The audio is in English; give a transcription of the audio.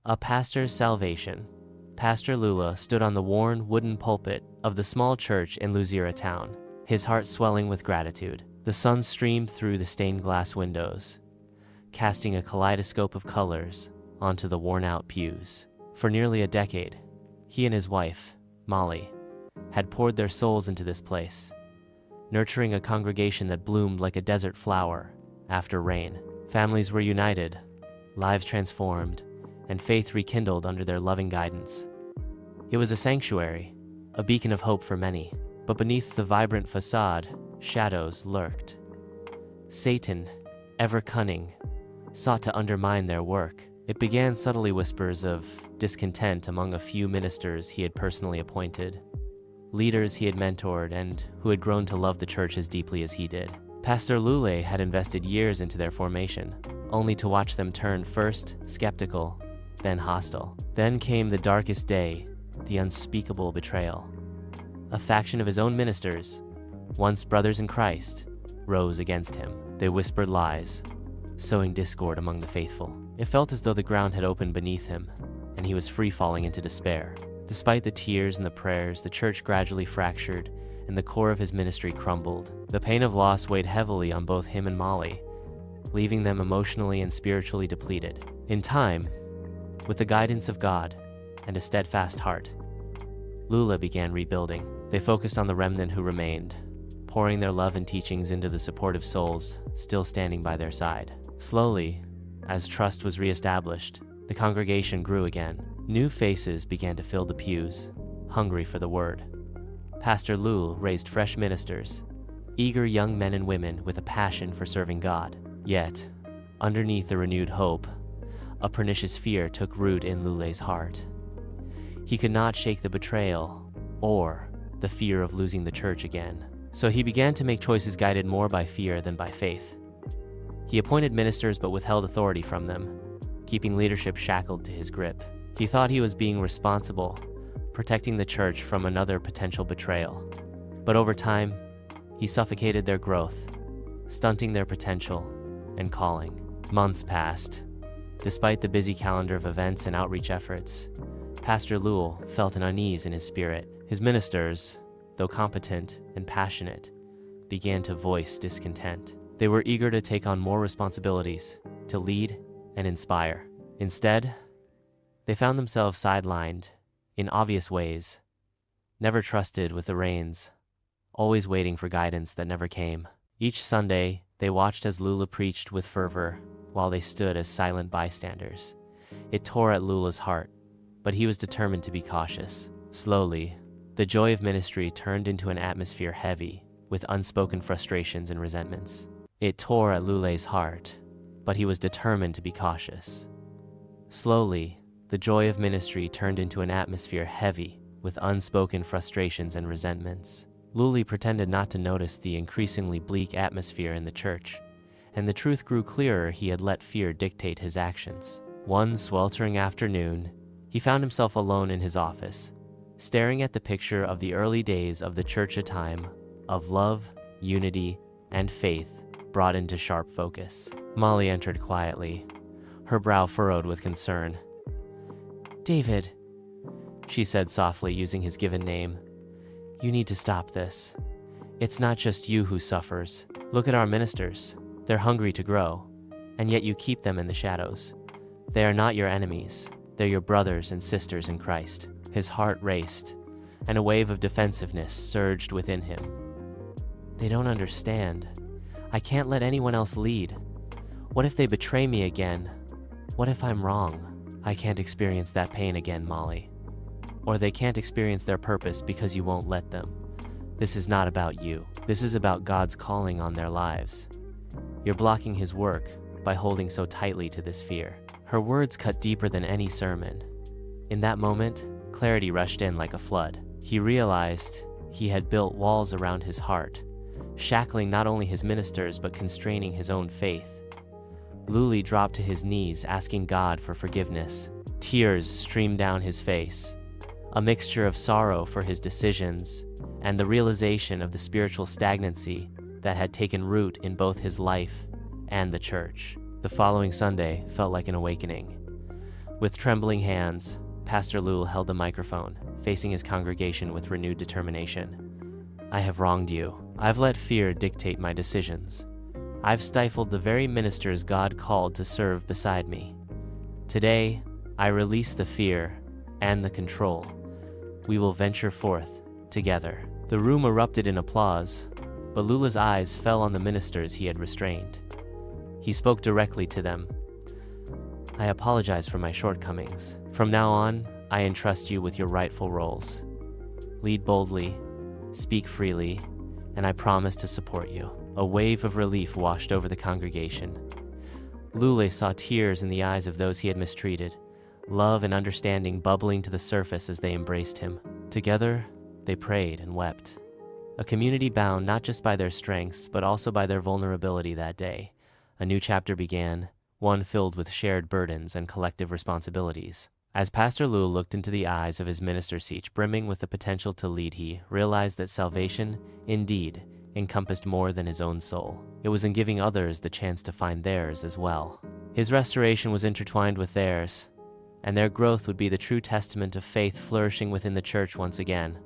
A pastor's salvation. Pastor Lula stood on the worn wooden pulpit of the small church in Luzira town, his heart swelling with gratitude. The sun streamed through the stained glass windows, casting a kaleidoscope of colors onto the worn-out pews. For nearly a decade, he and his wife, Molly, had poured their souls into this place, nurturing a congregation that bloomed like a desert flower after rain. Families were united, lives transformed, and faith rekindled under their loving guidance. It was a sanctuary, a beacon of hope for many, but beneath the vibrant facade, shadows lurked. Satan, ever cunning, sought to undermine their work. It began subtly whispers of discontent among a few ministers he had personally appointed, leaders he had mentored and who had grown to love the church as deeply as he did. Pastor Lules had invested years into their formation, only to watch them turn first skeptical, then hostile. Then came the darkest day, the unspeakable betrayal. A faction of his own ministers, once brothers in Christ, rose against him. They whispered lies, sowing discord among the faithful. It felt as though the ground had opened beneath him, and he was free-falling into despair. Despite the tears and the prayers, the church gradually fractured, and the core of his ministry crumbled. The pain of loss weighed heavily on both him and Molly, leaving them emotionally and spiritually depleted. In time, with the guidance of God and a steadfast heart, Lula began rebuilding. They focused on the remnant who remained, pouring their love and teachings into the supportive souls still standing by their side. Slowly, as trust was reestablished, the congregation grew again. New faces began to fill the pews, hungry for the word. Pastor Lul raised fresh ministers, eager young men and women with a passion for serving God. Yet, underneath the renewed hope, a pernicious fear took root in Lule's heart. He could not shake the betrayal or the fear of losing the church again. So he began to make choices guided more by fear than by faith. He appointed ministers but withheld authority from them, keeping leadership shackled to his grip. He thought he was being responsible, protecting the church from another potential betrayal. But over time, he suffocated their growth, stunting their potential and calling. Months passed. Despite the busy calendar of events and outreach efforts, Pastor Lul felt an unease in his spirit. His ministers, though competent and passionate, began to voice discontent. They were eager to take on more responsibilities, to lead and inspire. Instead, they found themselves sidelined in obvious ways, never trusted with the reins, always waiting for guidance that never came. Each Sunday, they watched as Lula preached with fervor while they stood as silent bystanders. It tore at Lula's heart, but he was determined to be cautious. Slowly, the joy of ministry turned into an atmosphere heavy with unspoken frustrations and resentments. It tore at Lule's heart, but he was determined to be cautious. Slowly, the joy of ministry turned into an atmosphere heavy with unspoken frustrations and resentments. Lule pretended not to notice the increasingly bleak atmosphere in the church, and the truth grew clearer. He had let fear dictate his actions. One sweltering afternoon, he found himself alone in his office, staring at the picture of the early days of the church, a time of love, unity, and faith brought into sharp focus. Molly entered quietly, her brow furrowed with concern. "David," she said softly, using his given name, "you need to stop this. It's not just you who suffers. Look at our ministers. They're hungry to grow, and yet you keep them in the shadows. They are not your enemies. They're your brothers and sisters in Christ." His heart raced, and a wave of defensiveness surged within him. "They don't understand. I can't let anyone else lead. What if they betray me again? What if I'm wrong? I can't experience that pain again, Molly. Or they can't experience their purpose because you won't let them. This is not about you. This is about God's calling on their lives. You're blocking his work by holding so tightly to this fear." Her words cut deeper than any sermon. In that moment, clarity rushed in like a flood. He realized he had built walls around his heart, shackling not only his ministers but constraining his own faith. Lule dropped to his knees, asking God for forgiveness. Tears streamed down his face, a mixture of sorrow for his decisions and the realization of the spiritual stagnancy that had taken root in both his life and the church. The following Sunday felt like an awakening. With trembling hands, Pastor Lules held the microphone, facing his congregation with renewed determination. I have wronged you. I've let fear dictate my decisions. I've stifled the very ministers God called to serve beside me. Today, I release the fear and the control. We will venture forth together. The room erupted in applause, but Lules' eyes fell on the ministers he had restrained. He spoke directly to them. I apologize for my shortcomings. From now on, I entrust you with your rightful roles. Lead boldly, speak freely, and I promise to support you. A wave of relief washed over the congregation. Lules saw tears in the eyes of those he had mistreated, love and understanding bubbling to the surface as they embraced him. Together, they prayed and wept. A community bound not just by their strengths, but also by their vulnerability that day. A new chapter began, one filled with shared burdens and collective responsibilities. As Pastor Lules looked into the eyes of his ministers, each brimming with the potential to lead, he realized that salvation, indeed, encompassed more than his own soul. It was in giving others the chance to find theirs as well. His restoration was intertwined with theirs, and their growth would be the true testament of faith flourishing within the church once again.